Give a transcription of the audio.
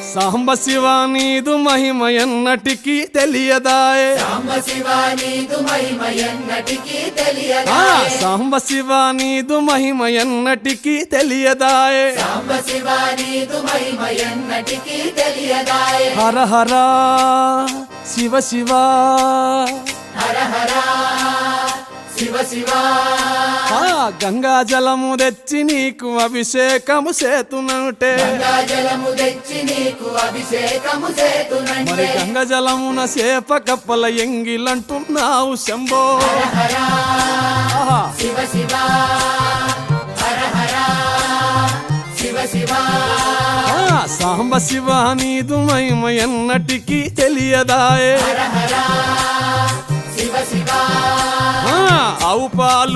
సాంబ శివ నీదు మహిమ ఎన్నటికీ తెలియదాయే సాంబ శివ నీదు మహిమ ఎన్నటికీ తెలియదాయే సాంబ శివ నీదు మహిమ ఎన్నటికీ తెలియదాయే సాంబ శివ నీదు మహిమ ఎన్నటికీ తెలియదాయే హర హర శివ శివ హర హర శివ శివ గంగా జలము తెచ్చి నీకు అభిషేకము చేతునంటే గంగా జలము తెచ్చి నీకు అభిషేకము మరి చేతునంటే గంగ జలమున సేప కప్పల ఎంగిలంటున్నావు శంభో హర ఆహా. శివ శివ హర హర శివ శివ సాంబ శివ నీదు మహిమ ఎన్నటికీ తెలియదాయే హర హర శివ శివ ఆవు పాలు